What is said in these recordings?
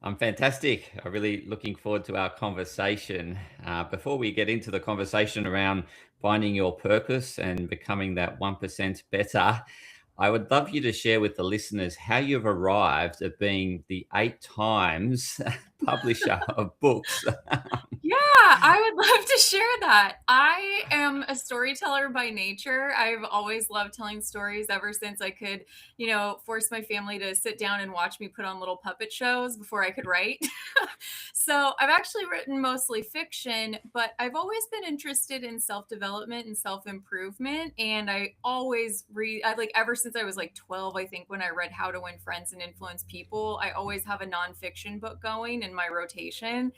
I'm fantastic. I'm really looking forward to our conversation. Before we get into the conversation around finding your purpose and becoming that 1% better, I would love you to share with the listeners how you've arrived at being the 8 times publisher of books. Yeah, I would love to share that. I am a storyteller by nature. I've always loved telling stories ever since I could, force my family to sit down and watch me put on little puppet shows before I could write. So I've actually written mostly fiction, but I've always been interested in self-development and self-improvement. And I always read, I like ever since I was like 12, I think, when I read How to Win Friends and Influence People, I always have a nonfiction book going in my rotation.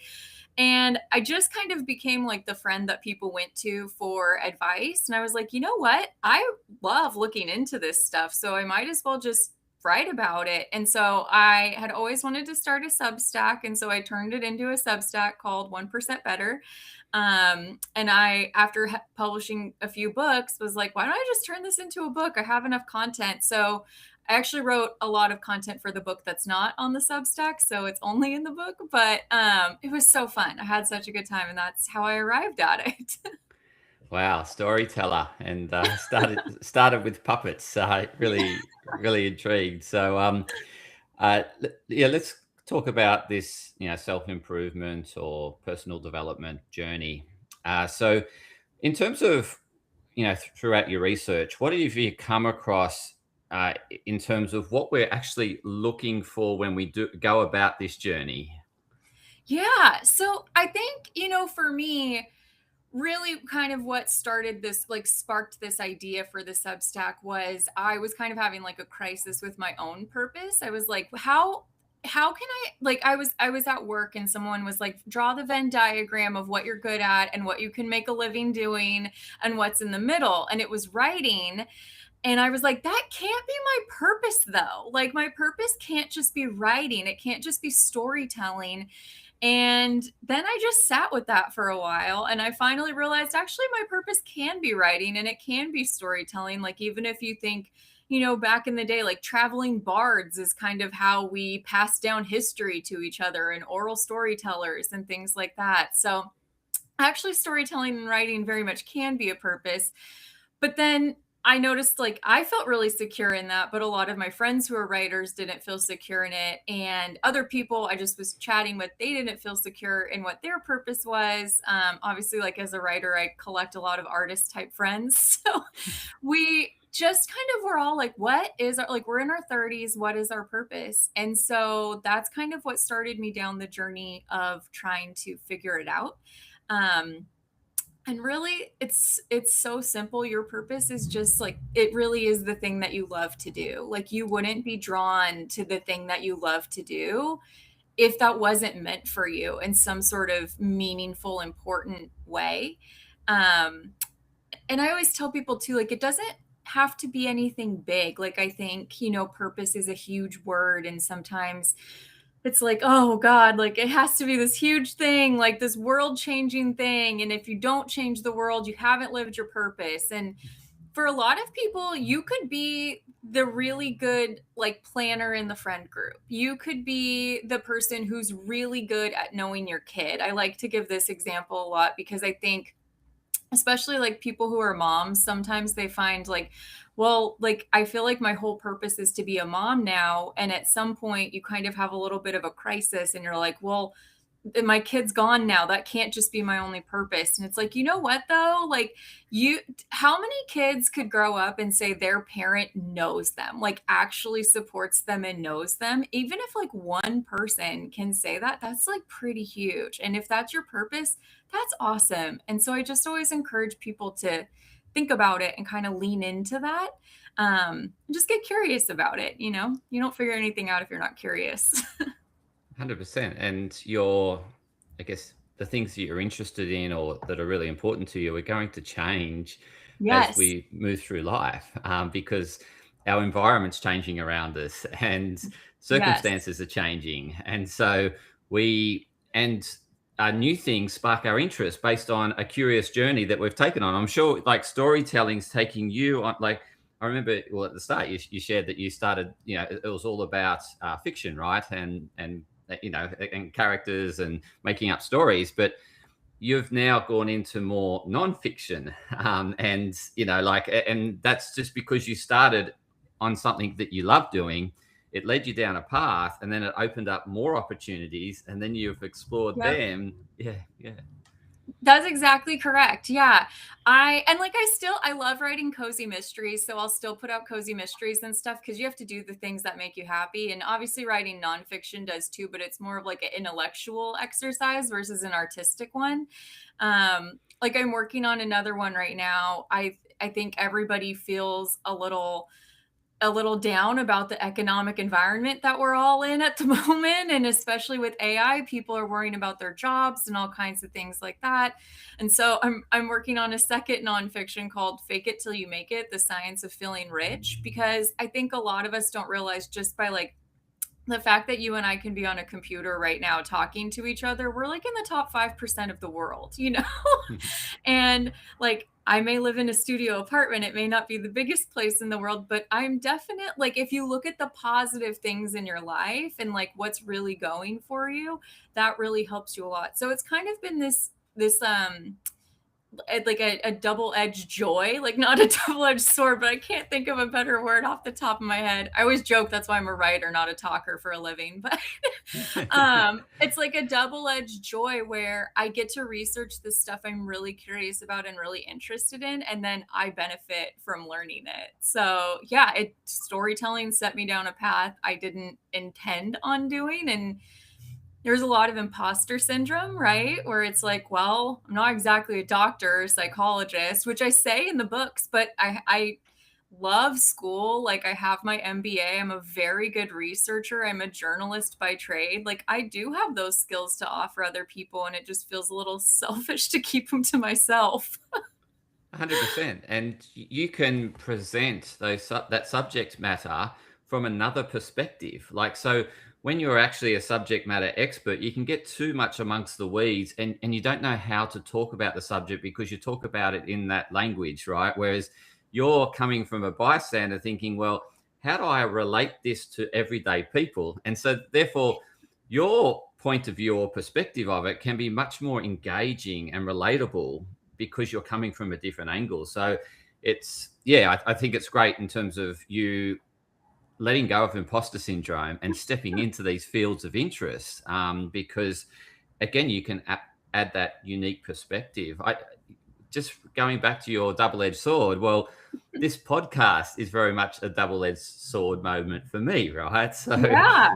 And I just kind of became like the friend that people went to for advice. And I was like, you know what? I love looking into this stuff. So I might as well just write about it. And so I had always wanted to start a Substack. And so I turned it into a Substack called 1% Better. And after publishing a few books, was like, why don't I just turn this into a book? I have enough content. So I actually wrote a lot of content for the book that's not on the Substack, so it's only in the book. But it was so fun. I had such a good time, and that's how I arrived at it. Wow, storyteller, and started with puppets. Really intrigued. So, yeah, let's talk about this, self improvement or personal development journey. So, in terms of throughout your research, what have you come across in terms of what we're actually looking for when we do go about this journey? Yeah. So I think, for me, really kind of what started this, like sparked this idea for the Substack was I was kind of having like a crisis with my own purpose. I was like, how can I, like, I was at work and someone was like, draw the Venn diagram of what you're good at and what you can make a living doing and what's in the middle. And it was writing. And I was like, that can't be my purpose though. Like, my purpose can't just be writing. It can't just be storytelling. And then I just sat with that for a while. And I finally realized actually my purpose can be writing and it can be storytelling. Like, even if you think, back in the day, like traveling bards is kind of how we pass down history to each other, and oral storytellers and things like that. So actually, storytelling and writing very much can be a purpose. But then I noticed like I felt really secure in that, but a lot of my friends who are writers didn't feel secure in it. And other people I just was chatting with, they didn't feel secure in what their purpose was. Obviously, like as a writer, I collect a lot of artist type friends. So we just kind of were all like, what is our, like, we're in our 30s, what is our purpose? And so that's kind of what started me down the journey of trying to figure it out. Um, and really, it's so simple. Your purpose is just like, it really is the thing that you love to do. Like, you wouldn't be drawn to the thing that you love to do if that wasn't meant for you in some sort of meaningful, important way. Um, and I always tell people too, like, it doesn't have to be anything big. Like, I think, purpose is a huge word, and sometimes it's like, oh God, like it has to be this huge thing, like this world changing thing. And if you don't change the world, you haven't lived your purpose. And for a lot of people, you could be the really good like planner in the friend group. You could be the person who's really good at knowing your kid. I like to give this example a lot because I think especially like people who are moms, sometimes they find like, well, like I feel like my whole purpose is to be a mom now, and at some point you kind of have a little bit of a crisis and you're like, well, my kid's gone now, that can't just be my only purpose. And it's like, you know what though, like, you how many kids could grow up and say their parent knows them, like actually supports them and knows them? Even if like one person can say that, that's like pretty huge. And if that's your purpose, that's awesome. And so I just always encourage people to think about it and kind of lean into that. Just get curious about it. You don't figure anything out if you're not curious. 100%. And I guess, the things that you're interested in or that are really important to you are going to change as Yes. we move through life, because our environment's changing around us and Yes. circumstances are changing. And so and new things spark our interest based on a curious journey that we've taken on. I'm sure like storytelling's taking you on, like, I remember, well, at the start, you shared that you started, it was all about fiction, right? And and characters and making up stories, but you've now gone into more nonfiction, and and that's just because you started on something that you love doing. It led you down a path, and then it opened up more opportunities, and then you've explored Yep. them. Yeah. That's exactly correct. Yeah. I love writing cozy mysteries. So I'll still put out cozy mysteries and stuff because you have to do the things that make you happy. And obviously, writing nonfiction does too, but it's more of like an intellectual exercise versus an artistic one. Like I'm working on another one right now. I think everybody feels a little down about the economic environment that we're all in at the moment. And especially with AI, people are worrying about their jobs and all kinds of things like that. And so I'm working on a second nonfiction called Fake It Till You Make It, The Science of Feeling Rich, because I think a lot of us don't realize just by like the fact that you and I can be on a computer right now talking to each other, we're like in the top 5% of the world, you know? And like, I may live in a studio apartment. It may not be the biggest place in the world, but I'm definite. Like, if you look at the positive things in your life and like what's really going for you, that really helps you a lot. So it's kind of been this like a double-edged joy, like not a double-edged sword, but I can't think of a better word off the top of my head. I always joke that's why I'm a writer, not a talker for a living, but it's like a double-edged joy where I get to research this stuff I'm really curious about and really interested in, and then I benefit from learning it. So yeah, storytelling set me down a path I didn't intend on doing, and there's a lot of imposter syndrome, right? Where it's like, well, I'm not exactly a doctor or psychologist, which I say in the books, but I love school. Like I have my MBA. I'm a very good researcher. I'm a journalist by trade. Like I do have those skills to offer other people, and it just feels a little selfish to keep them to myself. 100%. And you can present that subject matter from another perspective. Like, so when you're actually a subject matter expert, you can get too much amongst the weeds, and you don't know how to talk about the subject because you talk about it in that language, right? Whereas you're coming from a bystander thinking, well, how do I relate this to everyday people? And so therefore, your point of view or perspective of it can be much more engaging and relatable because you're coming from a different angle. So I think it's great in terms of you letting go of imposter syndrome and stepping into these fields of interest, because again, you can add that unique perspective. Just going back to your double-edged sword. Well, this podcast is very much a double-edged sword moment for me, right? So Yeah.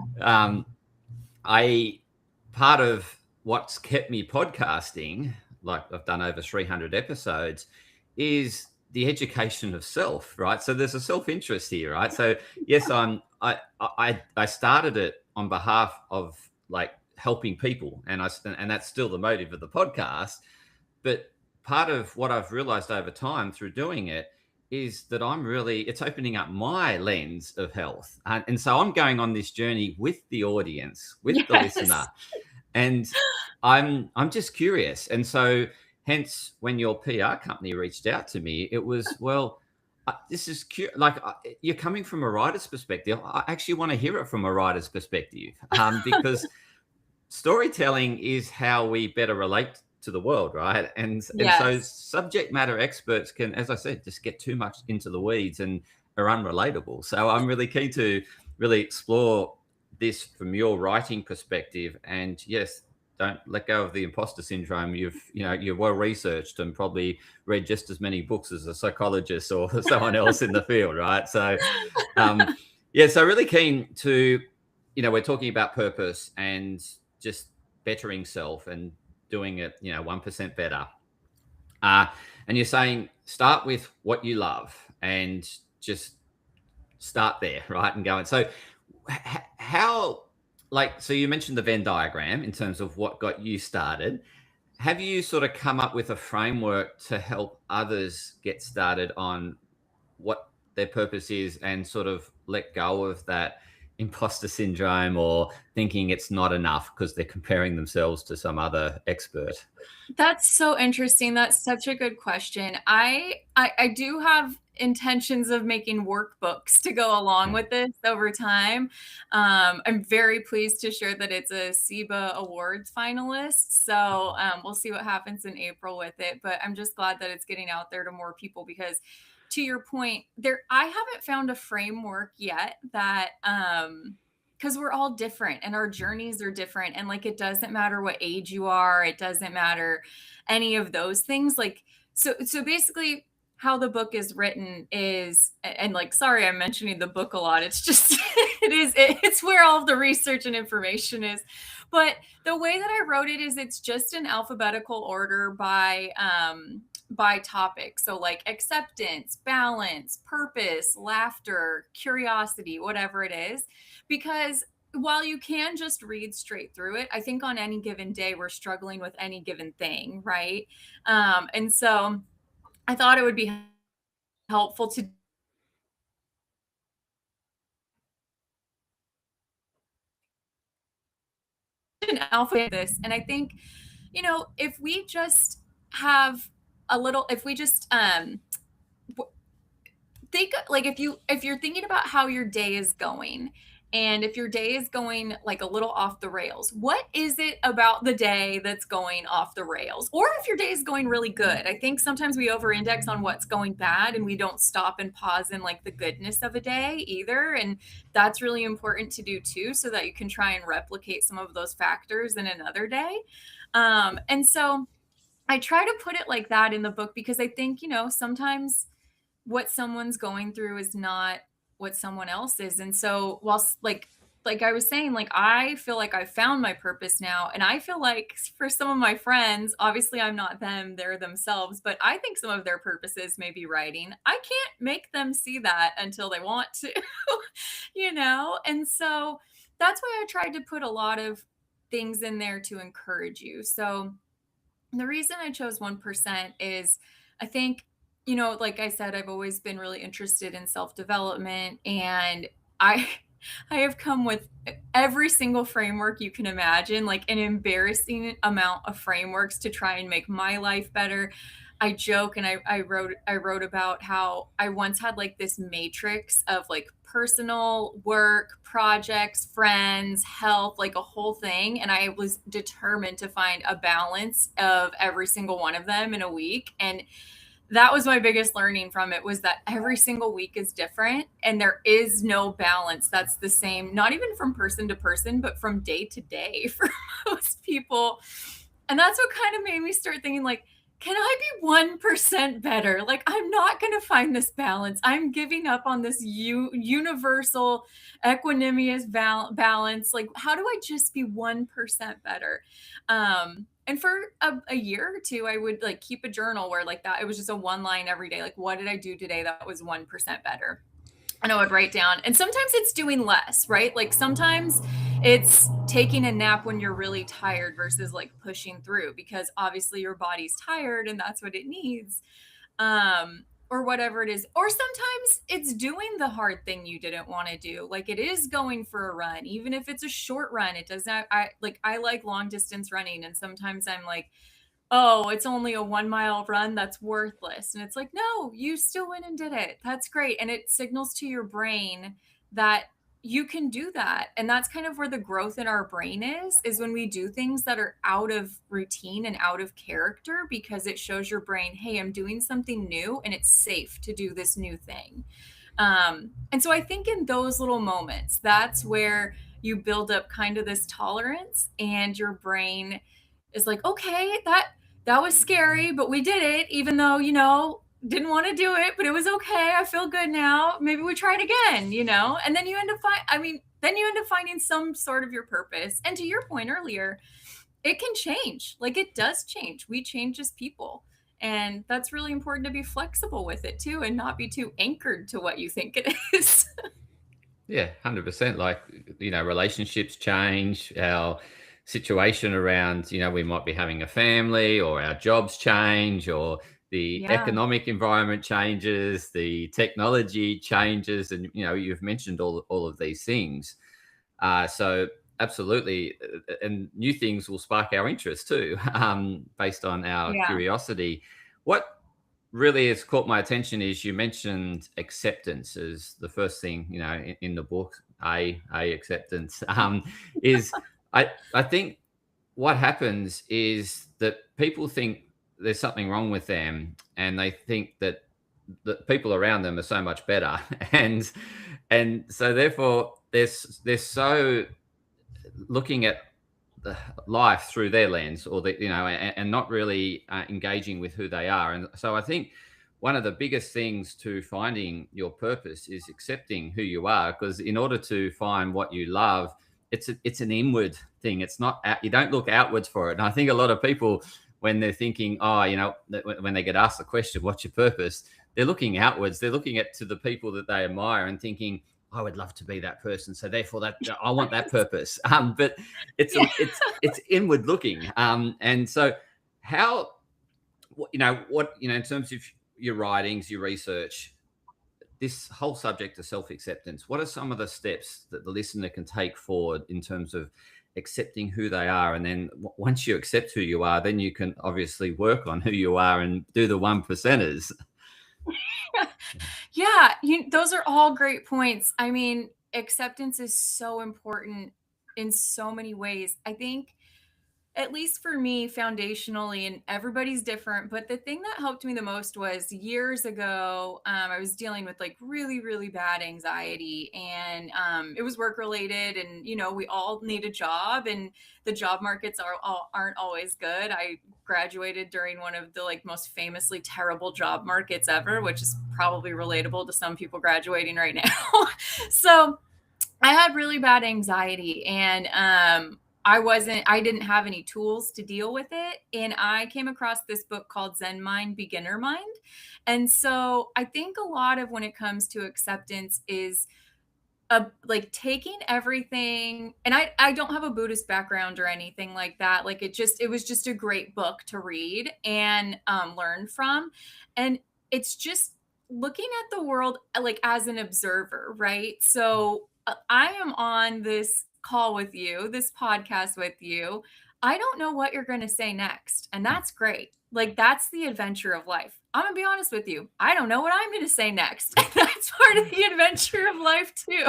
Part of what's kept me podcasting, like I've done over 300 episodes, is the education of self, right? So there's a self-interest here, right? So yes, I started it on behalf of like helping people, and that's still the motive of the podcast. But part of what I've realized over time through doing it is that it's opening up my lens of health, and so I'm going on this journey with the audience, with the listener, and I'm just curious. And so hence when your PR company reached out to me, it was, well, this is cute. Like you're coming from a writer's perspective. I actually want to hear it from a writer's perspective, because storytelling is how we better relate to the world, right? And so subject matter experts can, as I said, just get too much into the weeds and are unrelatable. So I'm really keen to really explore this from your writing perspective. And yes, don't let go of the imposter syndrome. You're well researched and probably read just as many books as a psychologist or someone else in the field, right? So so really keen to, we're talking about purpose and just bettering self and doing it 1% better, and you're saying start with what you love and just start there, right? And go. And so how, so you mentioned the Venn diagram in terms of what got you started. Have you sort of come up with a framework to help others get started on what their purpose is and sort of let go of that imposter syndrome or thinking it's not enough because they're comparing themselves to some other expert? That's so interesting. That's such a good question. I do have intentions of making workbooks to go along with this over time. I'm very pleased to share that it's a SIBA Awards finalist. So we'll see what happens in April with it. But I'm just glad that it's getting out there to more people, because to your point, I haven't found a framework yet that because we're all different and our journeys are different. And like, it doesn't matter what age you are, it doesn't matter any of those things. Like, so basically how the book is written is, and like, sorry, I'm mentioning the book a lot. It's just, it's where all the research and information is. But the way that I wrote it is it's just in alphabetical order by topic. So like acceptance, balance, purpose, laughter, curiosity, whatever it is. Because while you can just read straight through it, I think on any given day we're struggling with any given thing, right? And so I thought it would be helpful to an alpha this. And I think, if we just have a little, if we just think, like, if you're thinking about how your day is going, and if your day is going like a little off the rails, what is it about the day that's going off the rails? Or if your day is going really good. I think sometimes we over index on what's going bad and we don't stop and pause in like the goodness of a day either. And that's really important to do too, so that you can try and replicate some of those factors in another day. And so I try to put it like that in the book, because I think, sometimes what someone's going through is not what someone else is. And so whilst like I was saying, like, I feel like I found my purpose now. And I feel like for some of my friends, obviously I'm not them, they're themselves, but I think some of their purposes may be writing. I can't make them see that until they want to, And so that's why I tried to put a lot of things in there to encourage you. So the reason I chose 1% is I think, like I said, I've always been really interested in self-development, and I I have come with every single framework you can imagine, like an embarrassing amount of frameworks to try and make my life better. I joke, and I wrote about how I once had like this matrix of like personal, work, projects, friends, health, like a whole thing, and I was determined to find a balance of every single one of them in a week. And that was my biggest learning from it, was that every single week is different and there is no balance that's the same, not even from person to person, but from day to day for most people. And that's what kind of made me start thinking, like, can I be 1% better? Like, I'm not going to find this balance. I'm giving up on this universal equanimous balance. Like, how do I just be 1% better? And for a year or two, I would like keep a journal where like that, it was just a one line every day. Like, what did I do today that was 1% better? And I would write down. And sometimes it's doing less, right? Like sometimes it's taking a nap when you're really tired versus like pushing through, because obviously your body's tired and that's what it needs. Or whatever it is. Or sometimes it's doing the hard thing you didn't want to do. Like it is going for a run, even if it's a short run. It does not, I like long distance running. And sometimes I'm like, oh, it's only a 1 mile run, that's worthless. And it's like, no, you still went and did it. That's great. And it signals to your brain that you can do that. And that's kind of where the growth in our brain is when we do things that are out of routine and out of character, because it shows your brain, hey, I'm doing something new and it's safe to do this new thing. And so I think in those little moments, that's where you build up kind of this tolerance, and your brain is like, okay, that was scary, but we did it, even though, didn't want to do it, but it was okay. I feel good now. Maybe we try it again, and then you end up finding some sort of your purpose. And to your point earlier, it can change. Like it does change. We change as people. And that's really important to be flexible with it too, and not be too anchored to what you think it is. Yeah, 100%. Like, relationships change, our situation around, we might be having a family, or our jobs change, or the Yeah. economic environment changes, the technology changes. And, you've mentioned all of these things. So absolutely. And new things will spark our interest too, based on our Yeah. curiosity. What really has caught my attention is you mentioned acceptance as the first thing, in the book. A acceptance is I think what happens is that people think there's something wrong with them, and they think that the people around them are so much better, and so therefore they're so looking at the life through their lens, or and not really engaging with who they are. And so I think one of the biggest things to finding your purpose is accepting who you are, because in order to find what you love, it's an inward thing. It's not you don't look outwards for it. And I think a lot of people, when they're thinking, when they get asked the question, what's your purpose, they're looking outwards. They're looking to the people that they admire and thinking, I would love to be that person, so therefore that I want that purpose. But Yeah. it's inward looking. And so how, in terms of your writings, your research, this whole subject of self-acceptance, what are some of the steps that the listener can take forward in terms of accepting who they are? And then once you accept who you are, then you can obviously work on who you are and do the 1%ers. Yeah, those are all great points. I mean, acceptance is so important in so many ways. I think, at least for me, foundationally, and everybody's different, but the thing that helped me the most was years ago, I was dealing with like really, really bad anxiety, and it was work related. And, we all need a job, and the job markets aren't always good. I graduated during one of the like most famously terrible job markets ever, which is probably relatable to some people graduating right now. So I had really bad anxiety, and I didn't have any tools to deal with it. And I came across this book called Zen Mind, Beginner Mind. And so I think a lot of when it comes to acceptance is like taking everything. And I don't have a Buddhist background or anything like that. Like it was just a great book to read and learn from. And it's just looking at the world like as an observer, right? So I am on this call with you, this podcast with you. I don't know what you're going to say next. And that's great. Like, that's the adventure of life. I'm going to be honest with you. I don't know what I'm going to say next. And that's part of the adventure of life, too.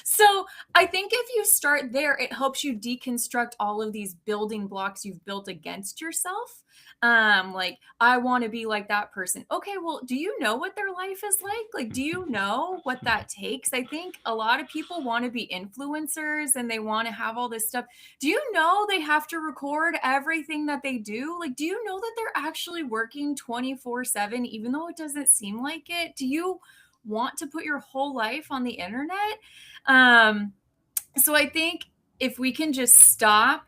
So I think if you start there, it helps you deconstruct all of these building blocks you've built against yourself. Like, I want to be like that person. Okay, well, do you know what their life is like? Like, do you know what that takes? I think a lot of people want to be influencers and they want to have all this stuff. Do you know they have to record everything that they do? Like, do you know that they're actually working 24/7, even though it doesn't seem like it? Do you want to put your whole life on the internet? So I think if we can just stop,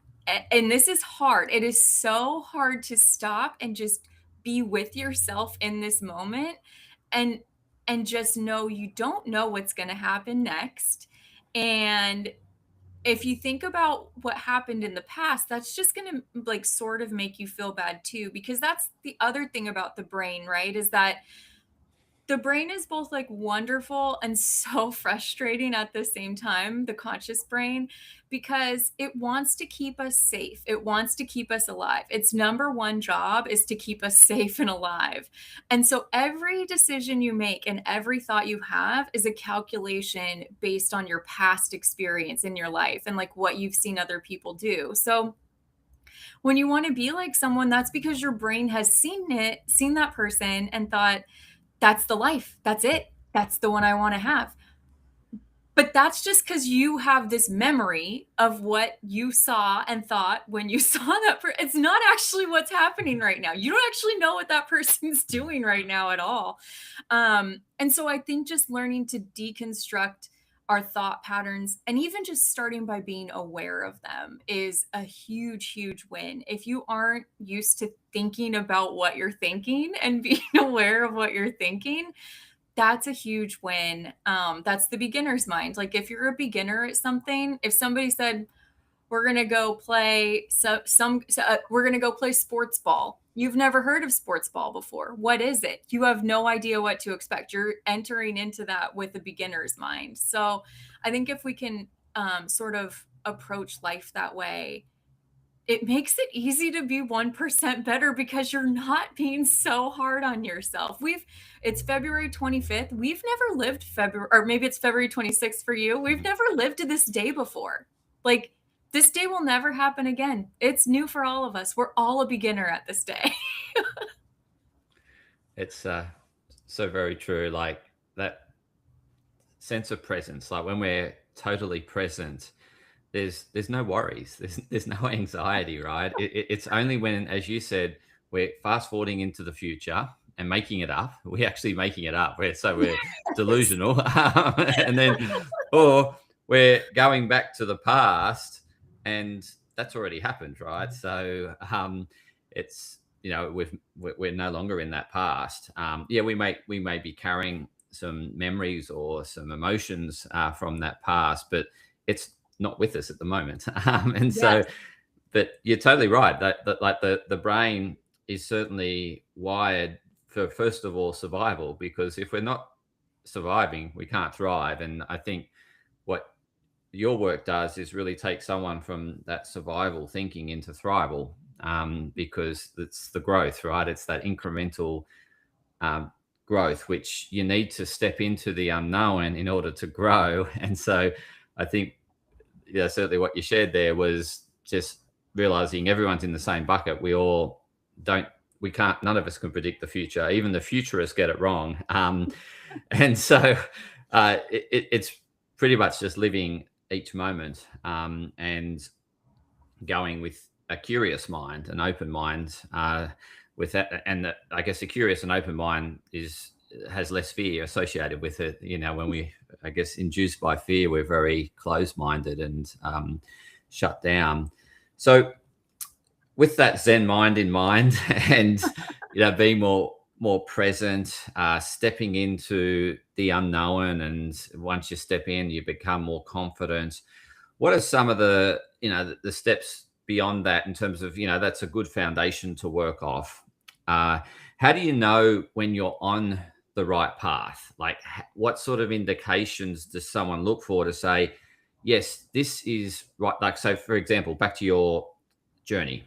and this is hard, it is so hard to stop and just be with yourself in this moment, and just know you don't know what's going to happen next. And if you think about what happened in the past, that's just going to like sort of make you feel bad too, because that's the other thing about the brain, right? Is that the brain is both like wonderful and so frustrating at the same time, the conscious brain, because it wants to keep us safe. It wants to keep us alive. Its number one job is to keep us safe and alive. And so every decision you make and every thought you have is a calculation based on your past experience in your life and like what you've seen other people do. So when you want to be like someone, that's because your brain has seen that person and thought, that's the life. That's it. That's the one I want to have. But that's just because you have this memory of what you saw and thought when you saw that person. It's not actually what's happening right now. You don't actually know what that person's doing right now at all. And so I think just learning to deconstruct our thought patterns and even just starting by being aware of them is a huge, huge win. If you aren't used to thinking about what you're thinking and being aware of what you're thinking, that's a huge win. That's the beginner's mind. Like if you're a beginner at something, if somebody said, we're going to go play we're going to go play sports ball. You've never heard of sports ball before. What is it? You have no idea what to expect. You're entering into that with a beginner's mind. So I think if we can sort of approach life that way, it makes it easy to be 1% better because you're not being so hard on yourself. It's February 25th. We've never lived February, or maybe it's February 26th for you. We've never lived to this day before. Like, this day will never happen again. It's new for all of us. We're all a beginner at this day. It's so very true. Like that sense of presence, like when we're totally present, there's no worries, there's no anxiety, right? It's only when, as you said, we're fast forwarding into the future and making it up. We're actually making it up. We're Yes. delusional, and then, or we're going back to the past, and that's already happened, right? So it's, you know, we're no longer in that past. Yeah, we may be carrying some memories or some emotions from that past, but it's not with us at the moment. And so, Yes. but you're totally right that like the brain is certainly wired for, first of all, survival, because if we're not surviving, we can't thrive. And I think what your work does is really take someone from that survival thinking into thrival, because it's the growth, right? It's that incremental um, growth, which you need to step into the unknown in order to grow. And so I think, yeah, certainly what you shared there was just realizing everyone's in the same bucket. We all don't, we can't, none of us can predict the future. Even the futurists get it wrong. And so it's pretty much just living each moment, and going with a curious mind, an open mind, with that. And that, I guess, a curious and open mind has less fear associated with it. You know, when we, I guess, induced by fear, we're very closed-minded and shut down. So with that Zen mind in mind, and being more present, stepping into the unknown, and once you step in, you become more confident. What are some of the the steps beyond that, in terms of, that's a good foundation to work off? Uh, how do you know when you're on the right path? Like, what sort of indications does someone look for to say, yes, this is right? Like, so for example, back to your journey,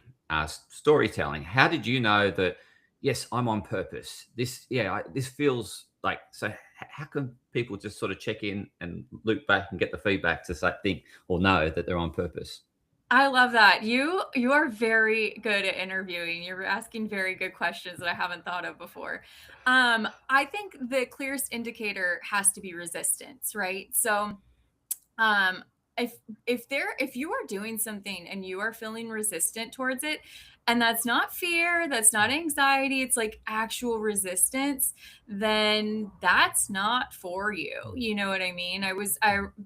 storytelling. How did you know that? Yes, I'm on purpose. This feels like so. How can people just sort of check in and loop back and get the feedback to say, think or know that they're on purpose? I love that. You are very good at interviewing. You're asking very good questions that I haven't thought of before. I think the clearest indicator has to be resistance, right? So, um, if you are doing something and you are feeling resistant towards it, and that's not fear, that's not anxiety, it's like actual resistance, then that's not for you. You know what I mean?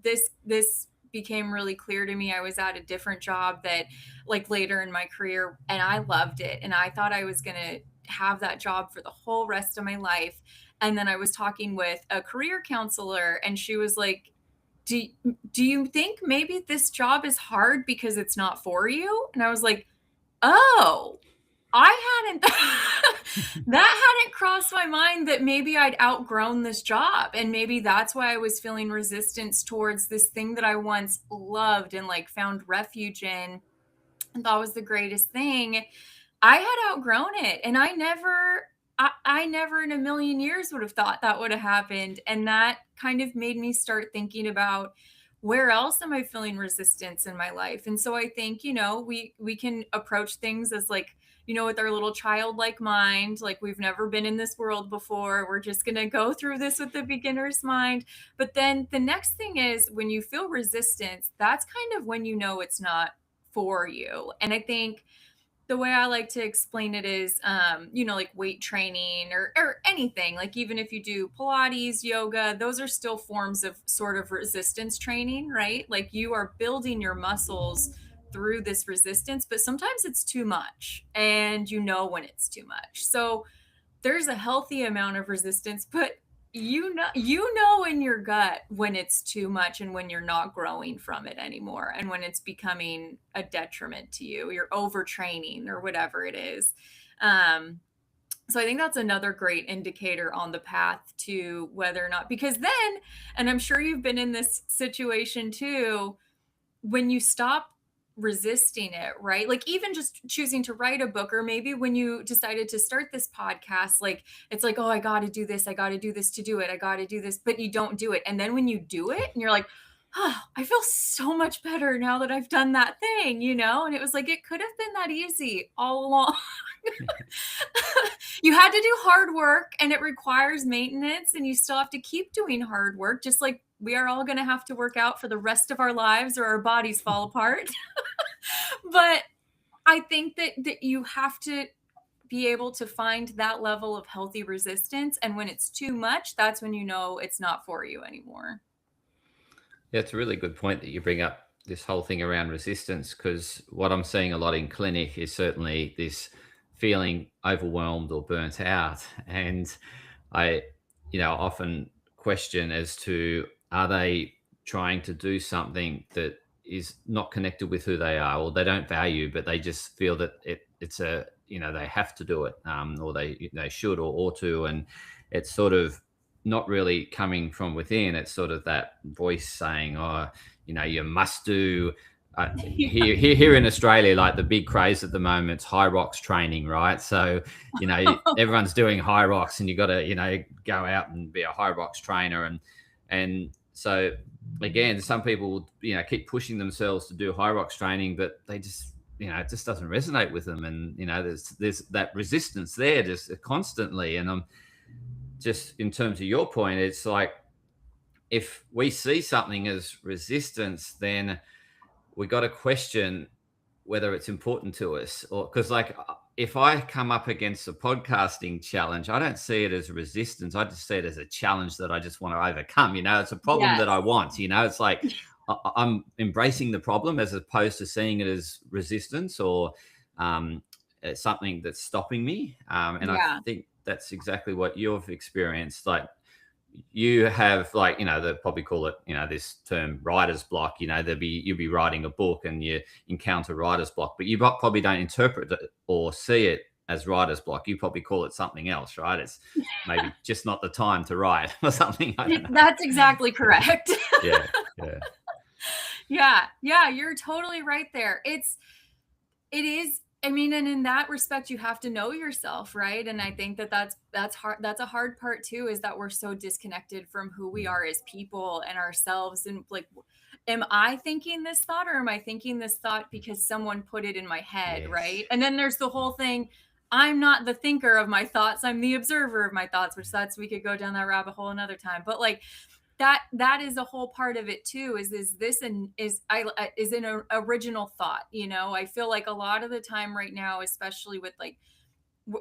This became really clear to me. I was at a different job that, like, later in my career, and I loved it, and I thought I was going to have that job for the whole rest of my life. And then I was talking with a career counselor, and she was like, do, do you think maybe this job is hard because it's not for you? And I was like, oh, I hadn't that hadn't crossed my mind, that maybe I'd outgrown this job, and maybe that's why I was feeling resistance towards this thing that I once loved and like found refuge in and thought was the greatest thing. I had outgrown it, and I never in a million years would have thought that would have happened. And that kind of made me start thinking about, where else am I feeling resistance in my life? And so I think, we can approach things as like, with our little childlike mind, like we've never been in this world before. We're just going to go through this with the beginner's mind. But then the next thing is, when you feel resistance, that's kind of when you know it's not for you. And I think the way I like to explain it is, like weight training or anything, like even if you do Pilates, yoga, those are still forms of sort of resistance training, right? Like you are building your muscles through this resistance, but sometimes it's too much, and when it's too much. So there's a healthy amount of resistance, but you know in your gut when it's too much, and when you're not growing from it anymore, and when it's becoming a detriment to you, you're overtraining or whatever it is. So I think that's another great indicator on the path to whether or not, because then, and I'm sure you've been in this situation too, when you stop resisting it, right? Like even just choosing to write a book, or maybe when you decided to start this podcast, like it's like, oh, I got to do this. I got to do this to do it. I got to do this, but you don't do it. And then when you do it and you're like, oh, I feel so much better now that I've done that thing, you know? And it was like, it could have been that easy all along. You had to do hard work, and it requires maintenance, and you still have to keep doing hard work, just like we are all going to have to work out for the rest of our lives or our bodies fall apart. But I think that you have to be able to find that level of healthy resistance. And when it's too much, that's when you know it's not for you anymore. Yeah, it's a really good point that you bring up this whole thing around resistance, because what I'm seeing a lot in clinic is certainly this feeling overwhelmed or burnt out. And I, often question as to, are they trying to do something that is not connected with who they are, or they don't value, but they just feel that it's a, they have to do it, or they should or ought to. And it's sort of not really coming from within. It's sort of that voice saying, oh, you must do. Here in Australia, like the big craze at the moment is high rocks training, right? So, everyone's doing high rocks, and you got to, go out and be a high rocks trainer. And so again, some people, keep pushing themselves to do high rocks training, but they just, it just doesn't resonate with them. And, there's that resistance there just constantly. And I'm just, in terms of your point, it's like, if we see something as resistance, then we got to question whether it's important to us. Or because, like, if I come up against a podcasting challenge, I don't see it as resistance. I just see it as a challenge that I just want to overcome. It's a problem that I want. It's like I'm embracing the problem as opposed to seeing it as resistance or it's something that's stopping me. And I think that's exactly what you've experienced. Like, you have, like, they probably call it, this term writer's block. You'll be writing a book and you encounter writer's block, but you probably don't interpret it or see it as writer's block. You probably call it something else, right? It's maybe just not the time to write or something. I don't know. That's exactly correct. Yeah. Yeah, you're totally right there. It is. I mean, and in that respect, you have to know yourself, right? And I think that's hard. That's a hard part too, is that we're so disconnected from who we are as people and ourselves. And like, am I thinking this thought, or am I thinking this thought because someone put it in my head, Yes. right? And then there's the whole thing. I'm not the thinker of my thoughts. I'm the observer of my thoughts, which we could go down that rabbit hole another time. But like, that is a whole part of it too, is an original thought. I feel like a lot of the time right now, especially with like,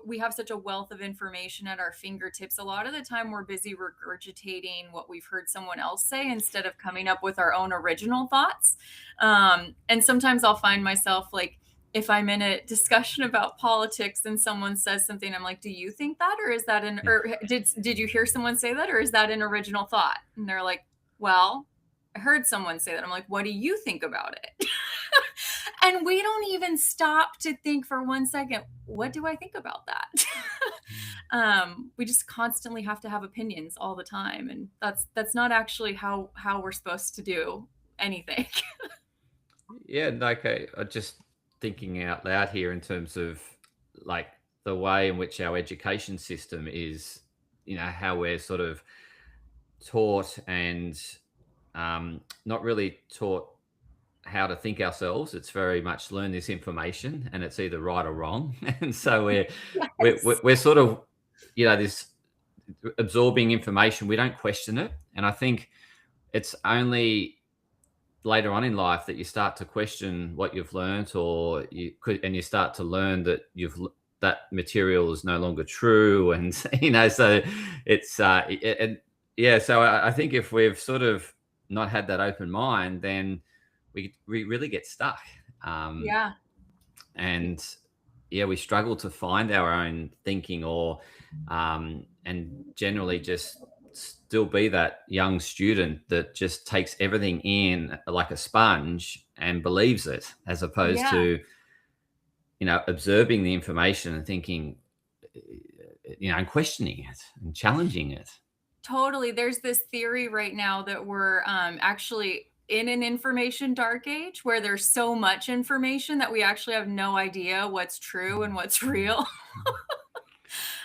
we have such a wealth of information at our fingertips. A lot of the time we're busy regurgitating what we've heard someone else say instead of coming up with our own original thoughts. And sometimes I'll find myself, like, if I'm in a discussion about politics and someone says something, I'm like, do you think that, or is that or did you hear someone say that, or is that an original thought? And they're like, well, I heard someone say that. I'm like, what do you think about it? And we don't even stop to think for 1 second, what do I think about that? We just constantly have to have opinions all the time. And that's not actually how we're supposed to do anything. Yeah, okay. Just thinking out loud here in terms of, like, the way in which our education system is, how we're sort of taught and not really taught how to think ourselves. It's very much learn this information and it's either right or wrong. And so we're sort of, this absorbing information. We don't question it. And I think it's only later on in life that you start to question what you've learned, or you start to learn that that material is no longer true. And, so it's, and yeah, so I think if we've sort of not had that open mind, then we really get stuck. And we struggle to find our own thinking, or, and generally just still be that young student that just takes everything in like a sponge and believes it, as opposed to, observing the information and thinking, and questioning it and challenging it. Totally. There's this theory right now that we're actually in an information dark age where there's so much information that we actually have no idea what's true and what's real.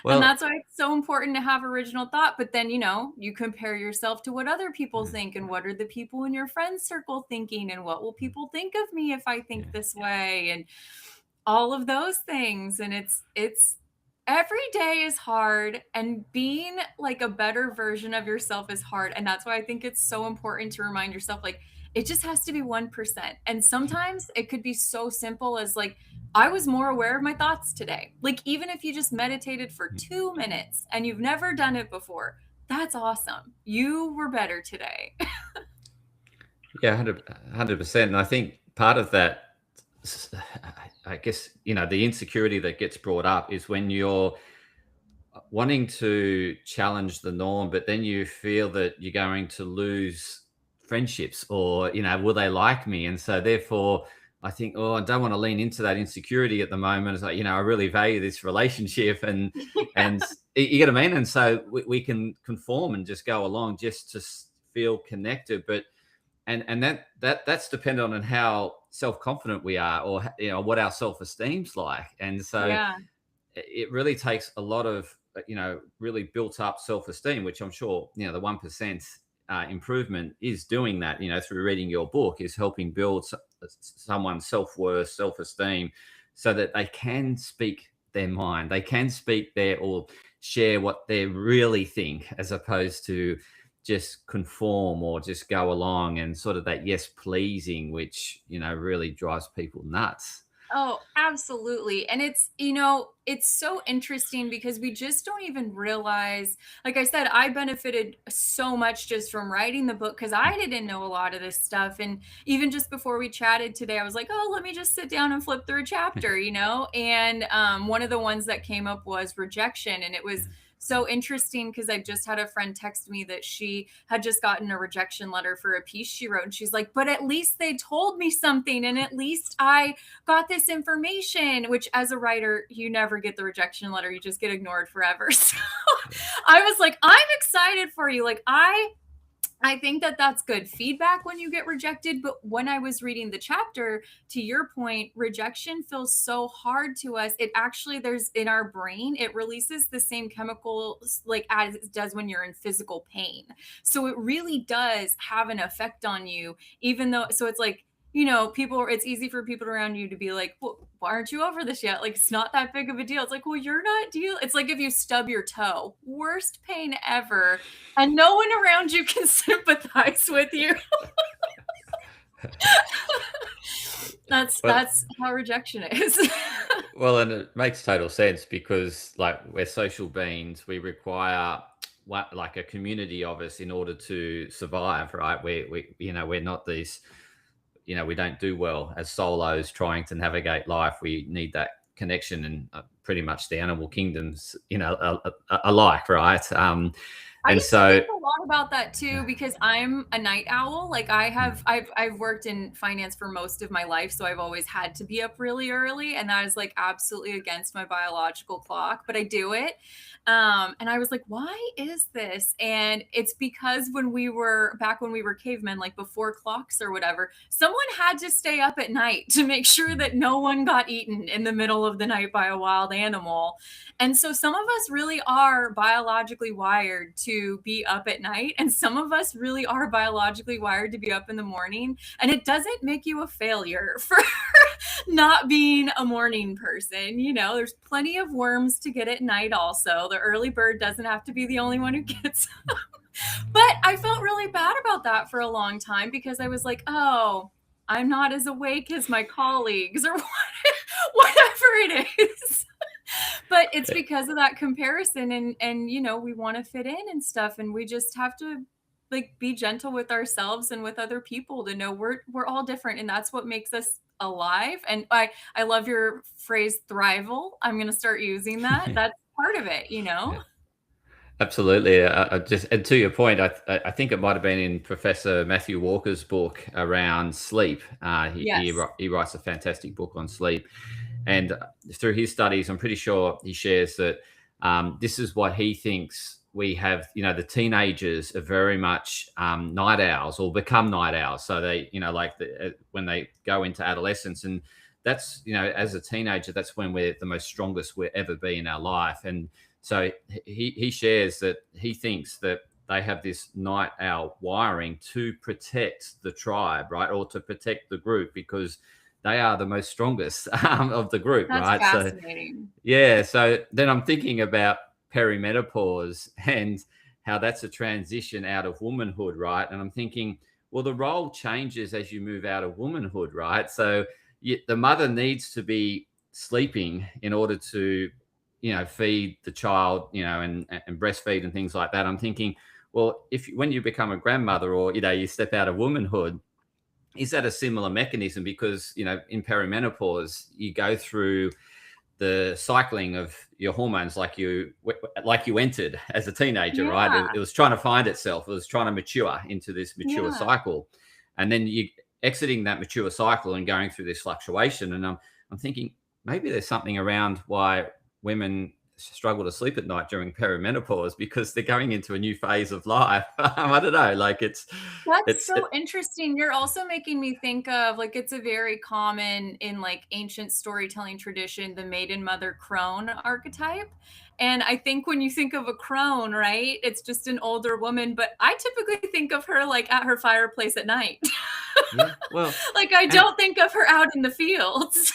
And Well, that's why it's so important to have original thought. But then, you compare yourself to what other people think, and what are the people in your friend circle thinking, and what will people think of me if I think this way, and all of those things. And it's every day is hard, and being like a better version of yourself is hard. And that's why I think it's so important to remind yourself, like, it just has to be 1%. And sometimes it could be so simple as like, I was more aware of my thoughts today. Like, even if you just meditated for 2 minutes and you've never done it before, that's awesome. You were better today. yeah, 100%. And I think part of that, I guess, the insecurity that gets brought up is when you're wanting to challenge the norm, but then you feel that you're going to lose friendships, or, will they like me? And so therefore, I think, oh, I don't want to lean into that insecurity at the moment. It's like, I really value this relationship, and and you get what I mean. And so we can conform and just go along just to feel connected, but and that's dependent on how self-confident we are, or what our self-esteem's like. And so Yeah. it really takes a lot of really built up self-esteem, which I'm sure the 1% improvement is doing that, through reading your book, is helping build someone's self-worth, self-esteem, so that they can speak their mind, they can speak or share what they really think, as opposed to just conform or just go along, and sort of that yes pleasing, which really drives people nuts. Oh, absolutely. And it's so interesting because we just don't even realize, like I said, I benefited so much just from writing the book because I didn't know a lot of this stuff. And even just before we chatted today, I was like, oh, let me just sit down and flip through a chapter, And one of the ones that came up was rejection. And it was so interesting because I just had a friend text me that she had just gotten a rejection letter for a piece she wrote. And she's like, but at least they told me something. And at least I got this information, which as a writer, you never get the rejection letter. You just get ignored forever. So I was like, I'm excited for you. Like, I think that that's good feedback when you get rejected. But when I was reading the chapter, to your point, rejection feels so hard to us. It actually, there's in our brain, it releases the same chemicals like as it does when you're in physical pain. So it really does have an effect on you, even though, so it's like, it's easy for people around you to be like, well, why aren't you over this yet? Like, it's not that big of a deal. It's like, well, you're not it's like if you stub your toe, worst pain ever, and no one around you can sympathize with you. That's how rejection is. Well, and it makes total sense, because like, we're social beings, we require like a community of us in order to survive, right? We're not these, we don't do well as solos trying to navigate life. We need that connection, and pretty much the animal kingdoms, alike, right? I And used to so, think a lot about that too, because I'm a night owl. Like I've worked in finance for most of my life, so I've always had to be up really early, and that is like absolutely against my biological clock, but I do it. And I was like, why is this? And it's because when we were cavemen, like before clocks or whatever, someone had to stay up at night to make sure that no one got eaten in the middle of the night by a wild animal. And so some of us really are biologically wired to be up at night, and some of us really are biologically wired to be up in the morning. And it doesn't make you a failure for not being a morning person. There's plenty of worms to get at night also. The early bird doesn't have to be the only one who gets them. But I felt really bad about that for a long time, because I was like, oh, I'm not as awake as my colleagues, or whatever it is. But it's because of that comparison, and we want to fit in and stuff, and we just have to like be gentle with ourselves and with other people to know we're all different, and that's what makes us alive. And I love your phrase thrival. I'm going to start using that. That's part of it. yeah, absolutely. And to your point, I think it might have been in Professor Matthew Walker's book around sleep. Yes. He writes a fantastic book on sleep, and through his studies, I'm pretty sure he shares that this is what he thinks we have, the teenagers are very much night owls or become night owls. So they, like when they go into adolescence, and that's, as a teenager, that's when we're the most strongest we'll ever be in our life. And so he shares that he thinks that they have this night owl wiring to protect the tribe, right, or to protect the group, because they are the most strongest of the group, That's right? So fascinating. yeah, so then I'm thinking about perimenopause and how that's a transition out of womanhood, right? And I'm thinking, well, the role changes as you move out of womanhood, right? So the mother needs to be sleeping in order to, feed the child, and breastfeed and things like that. I'm thinking, well, if when you become a grandmother, or you step out of womanhood, is that a similar mechanism? Because in perimenopause, you go through the cycling of your hormones like you entered as a teenager, right? It Yeah. was trying to find itself. It was trying to mature into this mature Yeah. cycle, and then you exiting that mature cycle and going through this fluctuation. And I'm thinking maybe there's something around why women struggle to sleep at night during perimenopause, because they're going into a new phase of life. I don't know, like That's it's so interesting. You're also making me think of, like, it's a very common in like ancient storytelling tradition, the maiden mother crone archetype. And I think when you think of a crone, right, it's just an older woman, but I typically think of her like at her fireplace at night. yeah, well, Like, I and don't think of her out in the fields.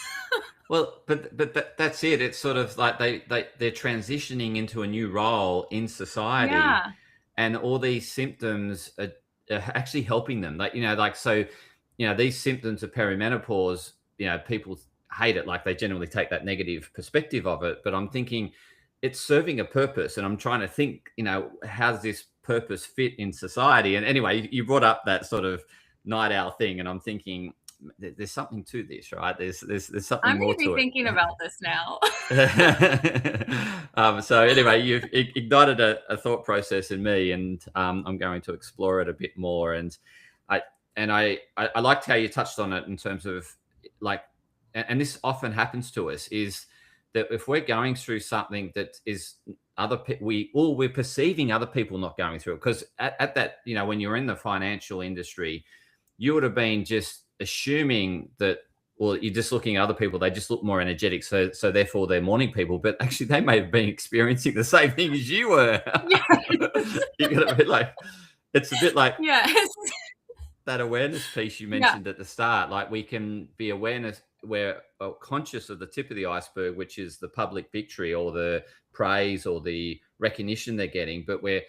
Well, but that's it. It's sort of like they're transitioning into a new role in society, Yeah. and all these symptoms are actually helping them. Like so, these symptoms of perimenopause. People hate it. Like they generally take that negative perspective of it. But I'm thinking it's serving a purpose, and I'm trying to think, how does this purpose fit in society? And anyway, you brought up that sort of night owl thing, and I'm thinking there's something to this, right? There's I'm something going more to be to thinking about this now. it. So anyway, you've ignited a thought process in me, and I'm going to explore it a bit more. And I I liked how you touched on it in terms of like, and this often happens to us, is that if we're going through something that is we're perceiving other people not going through it, because at that, when you're in the financial industry, you would have been just assuming that, well, you're just looking at other people, they just look more energetic, so therefore they're morning people, but actually they may have been experiencing the same thing as you were. Yes. You're gonna be like, it's a bit like Yes. that awareness piece you Yeah. mentioned at the start. Like we can be awareness, we're conscious of the tip of the iceberg, which is the public victory or the praise or the recognition they're getting, but we're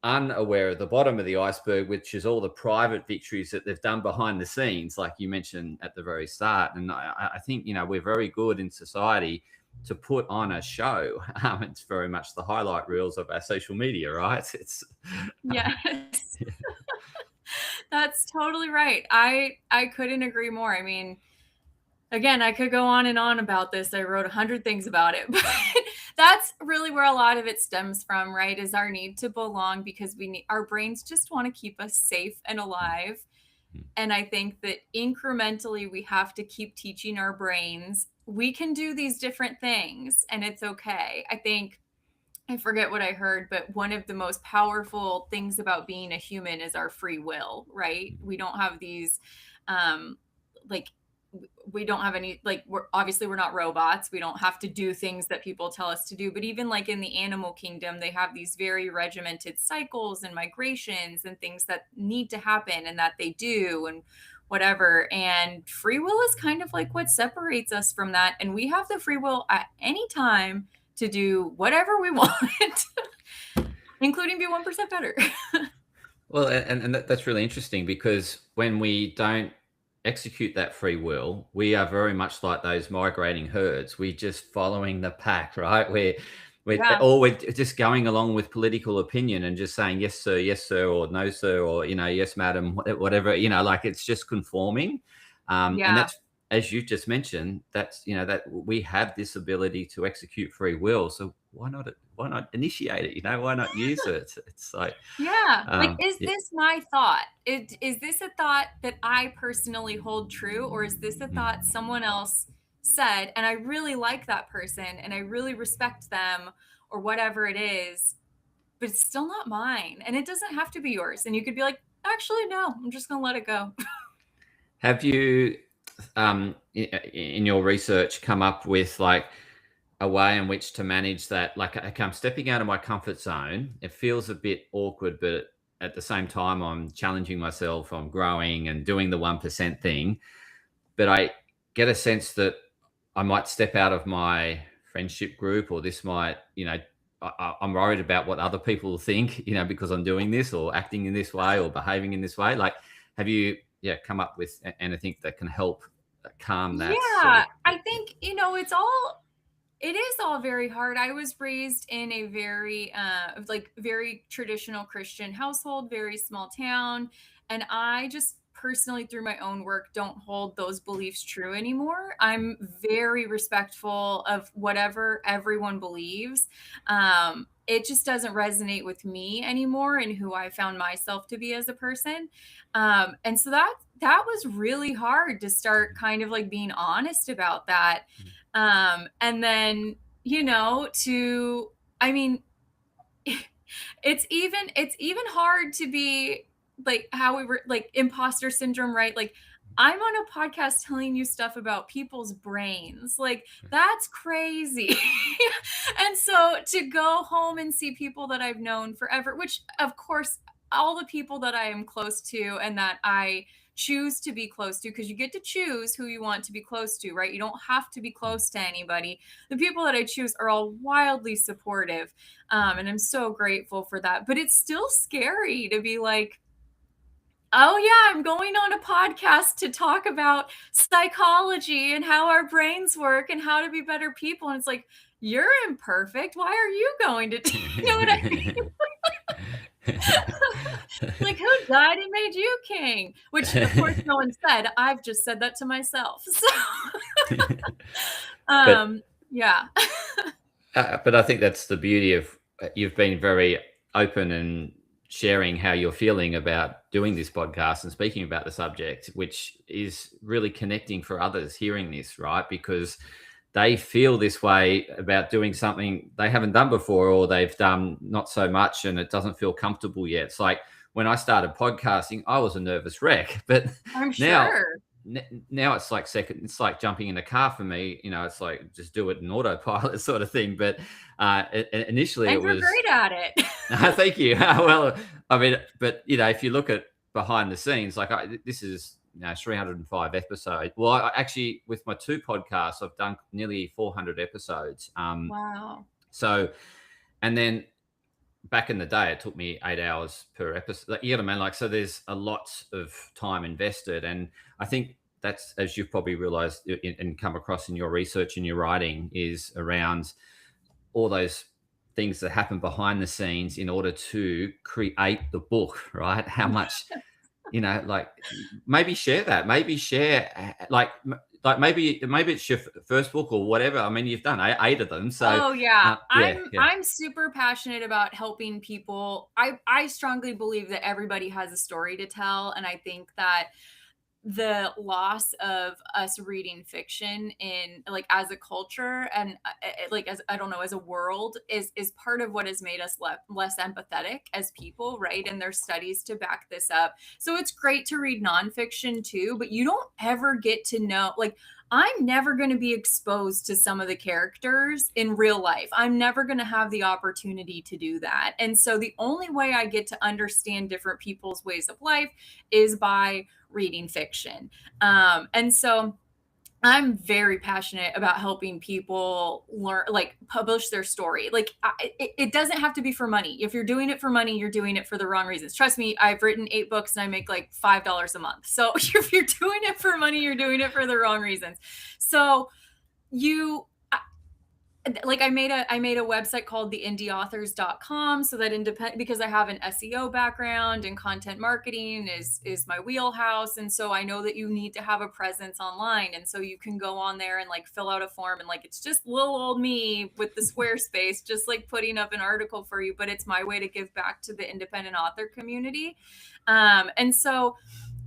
unaware of the bottom of the iceberg, which is all the private victories that they've done behind the scenes, like you mentioned at the very start. And I think, we're very good in society to put on a show. It's very much the highlight reels of our social media, right? It's Yes. That's totally right. I couldn't agree more. I mean, again, I could go on and on about this. I wrote 100 things about it, but that's really where a lot of it stems from, right? Is our need to belong, because our brains just want to keep us safe and alive. And I think that incrementally we have to keep teaching our brains we can do these different things and it's okay. I think I forget what I heard, but one of the most powerful things about being a human is our free will, right? We don't have these, like, we don't have any, like, we're not robots. We don't have to do things that people tell us to do. But even like in the animal kingdom, they have these very regimented cycles and migrations and things that need to happen and that they do and whatever. And free will is kind of like what separates us from that. And we have the free will at any time to do whatever we want, including be 1% better. Well, and that's really interesting, because when we don't execute that free will, we are very much like those migrating herds. We're just following the pack, right? Yeah. We're just going along with political opinion and just saying yes sir, or no sir, or yes madam, whatever. Like it's just conforming. And Yeah. that's, as you just mentioned, that's that we have this ability to execute free will. So why not initiate it? Why not use it? It's like Yeah. Like, is yeah. this my thought? Is this a thought that I personally hold true, or is this a Mm, thought someone else said and I really like that person and I really respect them or whatever it is? but it's still not mine. And it doesn't have to be yours. And you could be like, actually, no, I'm just going to let it go. Have you, in your research, come up with like a way in which to manage that? Like, okay, I'm stepping out of my comfort zone. It feels a bit awkward, but at the same time, I'm challenging myself. I'm growing and doing the 1% thing. But I get a sense that I might step out of my friendship group, or this might, I'm worried about what other people think, because I'm doing this or acting in this way or behaving in this way. Like, have you, come up with anything that can help calm that sort Yeah, of? I think, it is all very hard. I was raised in a very very traditional Christian household, very small town, and I just personally through my own work don't hold those beliefs true anymore. I'm very respectful of whatever everyone believes. It just doesn't resonate with me anymore and who I found myself to be as a person. And so that was really hard to start kind of like being honest about that. And then, I mean, it's even hard to be like how we were like imposter syndrome, right? Like I'm on a podcast telling you stuff about people's brains. Like that's crazy. And so to go home and see people that I've known forever, which of course all the people that I am close to and that I choose to be close to, because you get to choose who you want to be close to, right? You don't have to be close to anybody. The people that I choose are all wildly supportive. And I'm so grateful for that. But it's still scary to be like, oh, yeah, I'm going on a podcast to talk about psychology and how our brains work and how to be better people. And it's like, you're imperfect. Why are you going to, you know what I mean? Like, who died and made you king? Which, of course, no one said. I've just said that to myself. So, But yeah. but I think that's the beauty of you've been very open and sharing how you're feeling about doing this podcast and speaking about the subject, which is really connecting for others hearing this, right? Because they feel this way about doing something they haven't done before, or they've done not so much and it doesn't feel comfortable yet. It's like when I started podcasting, I was a nervous wreck, but I'm now sure. now it's like it's like jumping in a car for me. It's like just do it in autopilot sort of thing. But initially And it you're was. great at it. Thank you. Well, I mean, but if you look at behind the scenes, like this is 305 episodes. Well, I actually, with my two podcasts, I've done nearly 400 episodes. Wow. So, and then back in the day, it took me 8 hours per episode. Like, you know what I mean? Like, so there's a lot of time invested, and I think that's, as you've probably realized and come across in your research and your writing, is around all those things that happen behind the scenes in order to create the book, right? How much, like maybe share that, maybe share like maybe it's your first book or whatever. I mean, you've done eight of them. So Oh yeah. yeah, yeah. I'm super passionate about helping people. I strongly believe that everybody has a story to tell, and I think that the loss of us reading fiction in like as a culture and like as I don't know as a world is part of what has made us less empathetic as people, right? And there's studies to back this up. So it's great to read nonfiction too, but you don't ever get to know, like, I'm never going to be exposed to some of the characters in real life. I'm never going to have the opportunity to do that. And so the only way I get to understand different people's ways of life is by reading fiction. And so I'm very passionate about helping people learn, like publish their story. Like it doesn't have to be for money. If you're doing it for money, you're doing it for the wrong reasons. Trust me, I've written 8 books and I make like $5 a month. So if you're doing it for money, you're doing it for the wrong reasons. So you like I made a website called theindyauthors.com, so that independent, because I have an SEO background and content marketing is my wheelhouse, and so I know that you need to have a presence online, and so you can go on there and like fill out a form, and like it's just little old me with the Squarespace just like putting up an article for you, but it's my way to give back to the independent author community. And so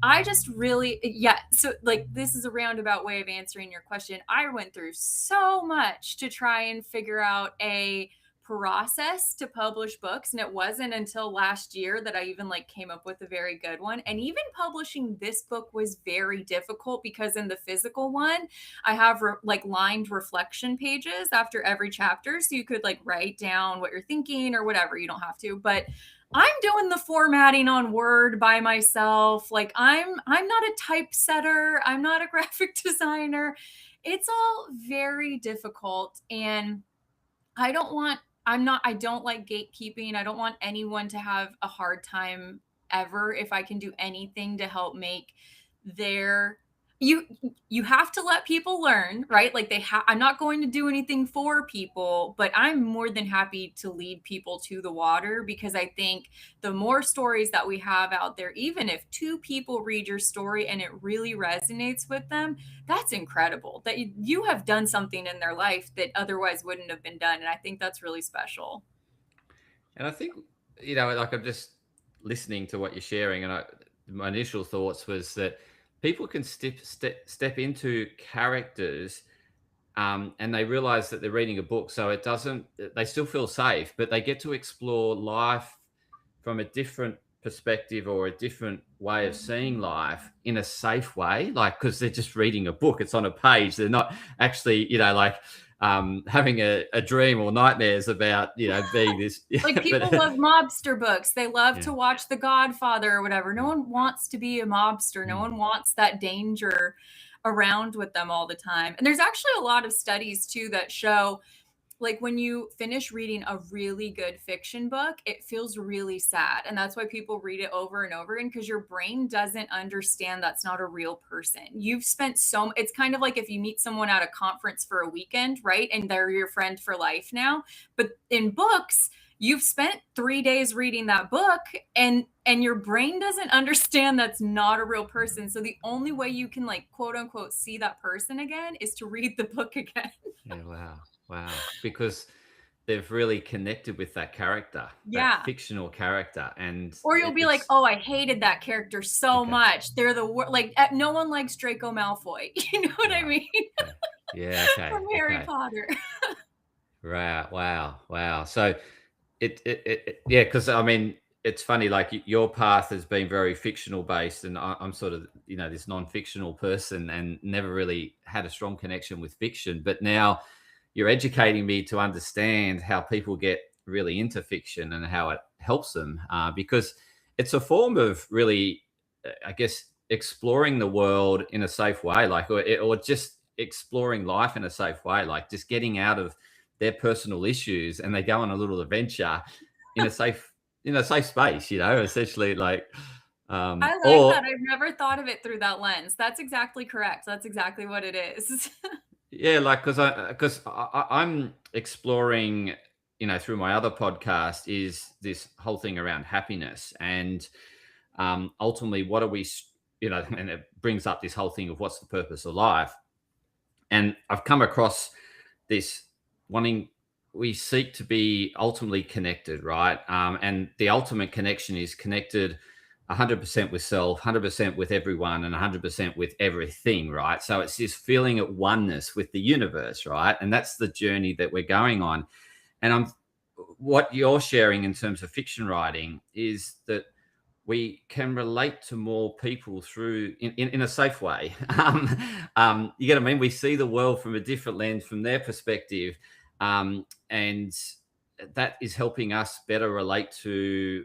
I just really, yeah. So like, this is a roundabout way of answering your question. I went through so much to try and figure out a process to publish books, and it wasn't until last year that I even like came up with a very good one. And even publishing this book was very difficult because in the physical one, I have like lined reflection pages after every chapter, so you could like write down what you're thinking or whatever. You don't have to, but I'm doing the formatting on Word by myself. Like I'm not a typesetter, I'm not a graphic designer. It's all very difficult, and I don't want I don't like gatekeeping. I don't want anyone to have a hard time ever. If I can do anything to help make their you you have to let people learn, right? Like I'm not going to do anything for people, but I'm more than happy to lead people to the water, because I think the more stories that we have out there, even if two people read your story and it really resonates with them, that's incredible that you have done something in their life that otherwise wouldn't have been done. And I think that's really special. And I think, like I'm just listening to what you're sharing, and my initial thoughts was that people can step into characters, and they realize that they're reading a book, so it doesn't. They still feel safe, but they get to explore life from a different perspective or a different way of seeing life in a safe way, like because they're just reading a book, it's on a page, they're not actually like having a dream or nightmares about being this. Like people but love mobster books. They love yeah. to watch The Godfather or whatever. No one wants to be a mobster. No one wants that danger around with them all the time. And there's actually a lot of studies too that show, like, when you finish reading a really good fiction book, it feels really sad. And that's why people read it over and over again, because your brain doesn't understand that's not a real person. You've spent it's kind of like if you meet someone at a conference for a weekend, right? And they're your friend for life now. But in books, you've spent 3 days reading that book, and your brain doesn't understand that's not a real person. So the only way you can, like, quote unquote see that person again is to read the book again. Yeah, wow, because they've really connected with that character, that Yeah. fictional character, and Or you'll be like, it's oh, I hated that character so okay. much. They're the like no one likes Draco Malfoy. You know what I Right. mean? Okay. Yeah, okay, From Harry okay. Potter. Right, wow. So yeah, because I mean, it's funny, like your path has been very fictional based, and I'm sort of this non-fictional person, and never really had a strong connection with fiction. But now you're educating me to understand how people get really into fiction and how it helps them, because it's a form of really, I guess, exploring the world in a safe way, like or just exploring life in a safe way, like just getting out of their personal issues, and they go on a little adventure in a safe space, essentially, like I like or that. I've never thought of it through that lens. That's exactly correct. That's exactly what it is. yeah, like I'm exploring, through my other podcast, is this whole thing around happiness, and ultimately, what are we, and it brings up this whole thing of what's the purpose of life. And I've come across this wanting, we seek to be ultimately connected, right? And the ultimate connection is connected 100% with self, 100% with everyone, and 100% with everything, right? So it's this feeling at oneness with the universe, right? And that's the journey that we're going on. And what you're sharing in terms of fiction writing is that we can relate to more people through in a safe way. You get what I mean? We see the world from a different lens, from their perspective, and that is helping us better relate to,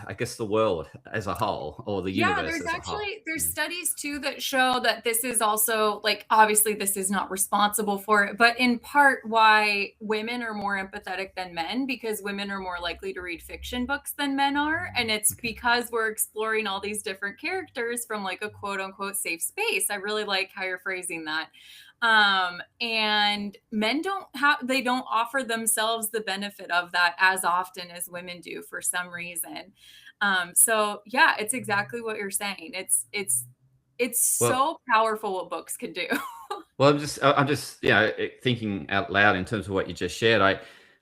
I guess, the world as a whole, or the Yeah, universe there's as a whole. actually there's Yeah. studies too that show that this is also, like, obviously this is not responsible for it, but in part why women are more empathetic than men, because women are more likely to read fiction books than men are, and it's Okay. because we're exploring all these different characters from, like, a quote unquote safe space. I really like how you're phrasing that. And men they don't offer themselves the benefit of that as often as women do for some reason. So yeah, it's exactly what you're saying. It's Well, so powerful what books can do. Well, I'm just thinking out loud in terms of what you just shared.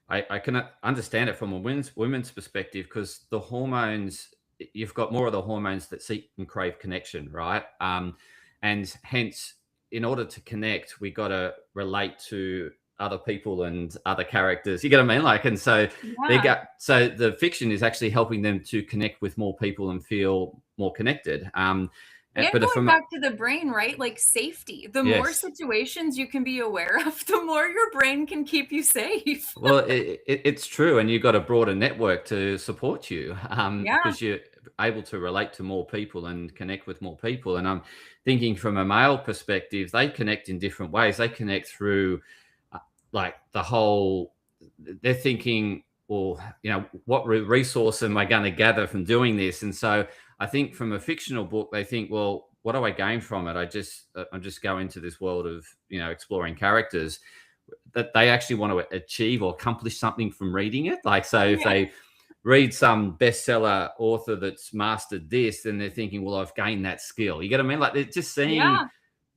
I can understand it from a women's perspective, because the hormones, you've got more of the hormones that seek and crave connection, right? And hence, in order to connect, we got to relate to other people and other characters. You get what I mean? Like, and so Yeah. so the fiction is actually helping them to connect with more people and feel more connected. And But going from back to the brain, right? Like safety. The more yes, situations you can be aware of, the more your brain can keep you safe. well, it's true, and you've got a broader network to support you Yeah. because you're able to relate to more people and connect with more people. And I'm thinking from a male perspective, they connect in different ways. They connect through like the whole. They're thinking, well, what resource am I going to gather from doing this? And so I think from a fictional book, they think, well, what do I gain from it? I just go into this world of exploring characters that they actually want to achieve or accomplish something from reading it. Like, so if Yeah. they read some bestseller author that's mastered this, then they're thinking, well, I've gained that skill. You get what I mean? Like, they're just seeing Yeah.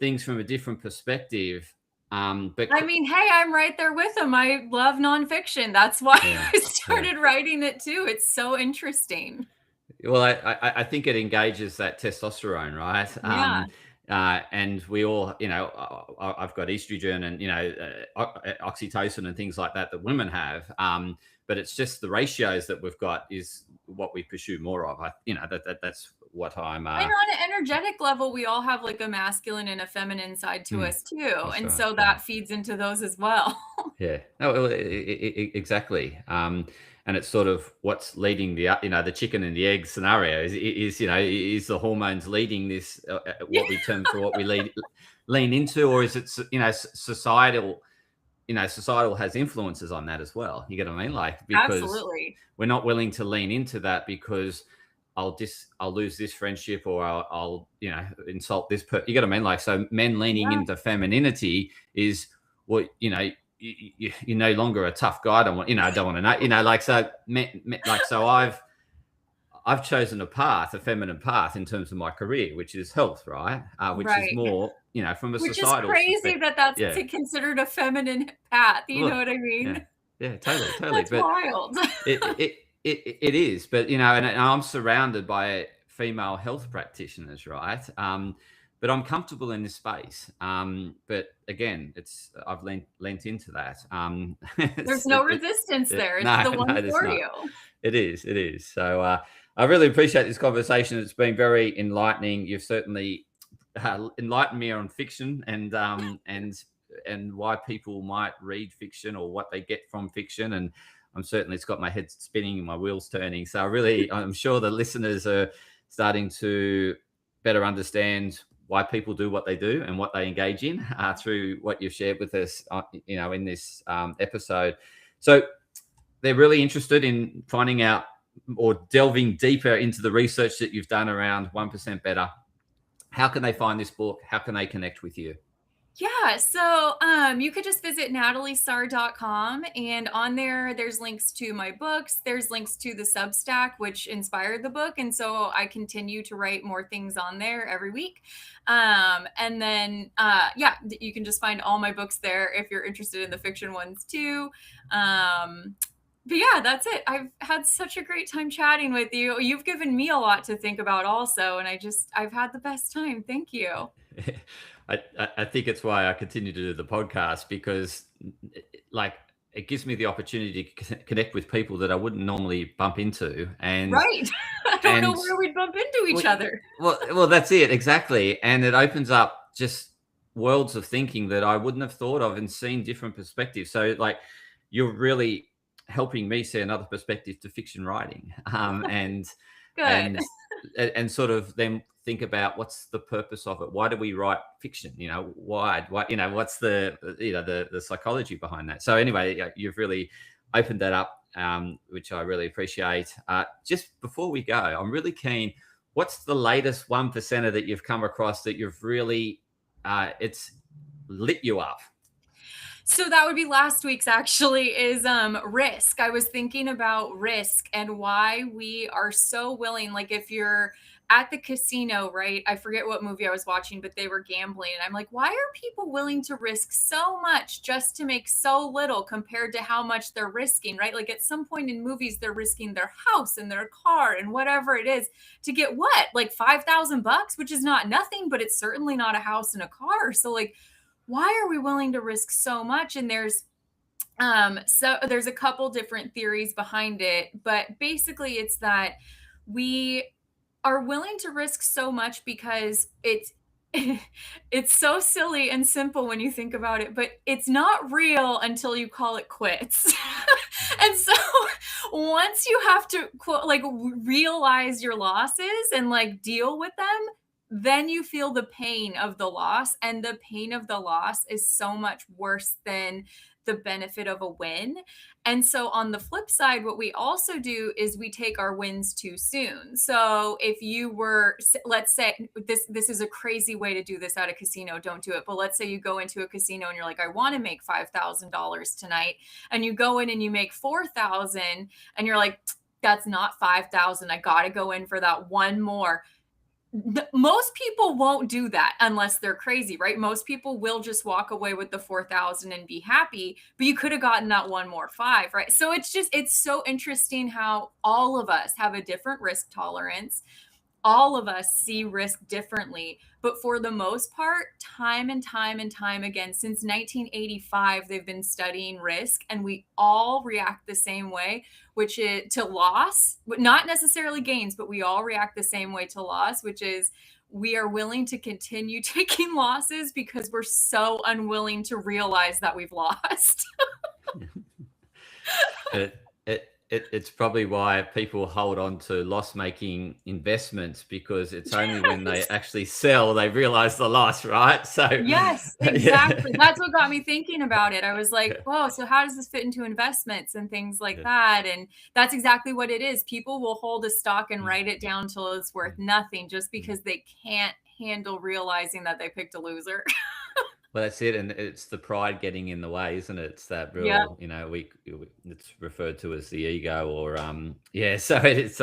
things from a different perspective. But I mean, hey, I'm right there with them. I love nonfiction. That's why yeah, I yeah. started writing it too. It's so interesting. Well, I think it engages that testosterone, right? Yeah. And we all, I've got estrogen and oxytocin and things like that women have. But it's just the ratios that we've got is what we pursue more of. That's what I'm. And on an energetic level, we all have like a masculine and a feminine side to us too. That's And right. so Yeah. that feeds into those as well. Yeah. No, well, exactly. And it's sort of what's leading the chicken and the egg scenario is the hormones leading this Yeah. what we term for what we lean into, or is it societal? Societal has influences on that as well. You get what I mean? Like, because Absolutely. we're not willing to lean into that because I'll lose this friendship, or I'll insult this you get what I mean? Like, so men leaning Yeah. into femininity is, well, you're no longer a tough guy. I don't want, I don't want to know, like, so like, so I've chosen a feminine path in terms of my career, which is health, right? Which is Right. more, from a Which is societal crazy perspective. that that's Yeah. considered a feminine path. You know Well, what I yeah, mean? yeah, totally. That's But wild. it is. But and I'm surrounded by female health practitioners, right? But I'm comfortable in this space. But again, I've lent into that. There's no resistance there. It's No, the one no, there's for not. you. It is. So I really appreciate this conversation. It's been very enlightening. You've certainly enlightened me on fiction and why people might read fiction or what they get from fiction. And it's got my head spinning and my wheels turning. So I'm sure the listeners are starting to better understand why people do what they do and what they engage in through what you've shared with us, in this episode. So they're really interested in finding out or delving deeper into the research that you've done around 1% Better. How can they find this book? How can they connect with you? Yeah, so you could just visit nataliesaar.com, and on there's links to my books. There's links to the Substack, which inspired the book, and so I continue to write more things on there every week. And then you can just find all my books there if you're interested in the fiction ones too. But yeah, that's it. I've had such a great time chatting with you. You've given me a lot to think about also, and I've had the best time. Thank you. I think it's why I continue to do the podcast, because like it gives me the opportunity to connect with people that I wouldn't normally bump into. Right. I don't know And where we'd bump into each other. well, that's it. Exactly. And it opens up just worlds of thinking that I wouldn't have thought of and seen different perspectives. So like, you're really helping me see another perspective to fiction writing. Good. And and sort of then think about what's the purpose of it. Why do we write fiction? Why, what's the psychology behind that? So anyway, you've really opened that up, which I really appreciate. Just before we go, I'm really keen, what's the latest 1%er that you've come across that you've really it's lit you up? So that would be last week's, actually, is risk. I was thinking about risk and why we are so willing. Like, if you're at the casino, right? I forget what movie I was watching, but they were gambling. And I'm like, why are people willing to risk so much just to make so little compared to how much they're risking, right? Like, at some point in movies, they're risking their house and their car and whatever it is to get what? Like $5,000, which is not nothing, but it's certainly not a house and a car. So like, why are we willing to risk so much? And so there's a couple different theories behind it, but basically it's that we are willing to risk so much because it's so silly and simple when you think about it, but it's not real until you call it quits. And so once you have to like realize your losses and like deal with them, then you feel the pain of the loss, and the pain of the loss is so much worse than the benefit of a win. And so on the flip side, what we also do is we take our wins too soon. So if you were, let's say, this is a crazy way to do this at a casino, don't do it. But let's say you go into a casino and you're like, I want to make $5,000 tonight. And you go in and you make 4,000 and you're like, that's not 5,000. I got to go in for that one more. Most people won't do that unless they're crazy, right? Most people will just walk away with the 4,000 and be happy, but you could have gotten that one more 5, right? So it's so interesting how all of us have a different risk tolerance. All of us see risk differently, but for the most part, time and time and time again, since 1985, they've been studying risk, and we all react the same way, which is to loss, but not necessarily gains, but we all react the same way to loss, which is we are willing to continue taking losses because we're so unwilling to realize that we've lost. It's probably why people hold on to loss-making investments, because it's only when they actually sell they realize the loss, right? So yes, exactly. That's what got me thinking about it. I was like, whoa, so how does this fit into investments and things like that? And that's exactly what it is. People will hold a stock and write it down till it's worth nothing just because they can't handle realizing that they picked a loser. Well, that's it, and it's the pride getting in the way, isn't it? It's that real, Yeah. it's referred to as the ego, or So it's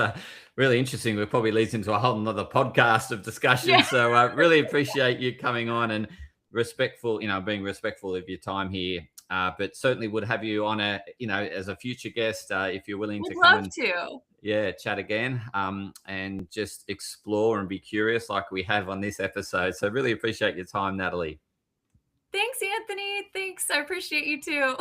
really interesting. It probably leads into a whole another podcast of discussion. Yeah. So I really appreciate you coming on and respectful, being respectful of your time here. But certainly would have you on as a future guest if you're willing to Would come love and to. chat again, and just explore and be curious like we have on this episode. So really appreciate your time, Natalie. Thanks, Anthony. Thanks. I appreciate you too.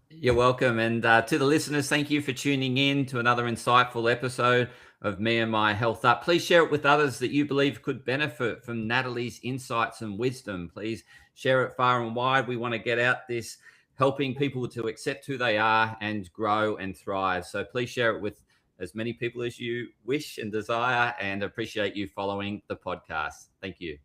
You're welcome. And to the listeners, thank you for tuning in to another insightful episode of Me and My Health Up. Please share it with others that you believe could benefit from Natalie's insights and wisdom. Please share it far and wide. We want to get out this, helping people to accept who they are and grow and thrive. So please share it with as many people as you wish and desire, and appreciate you following the podcast. Thank you.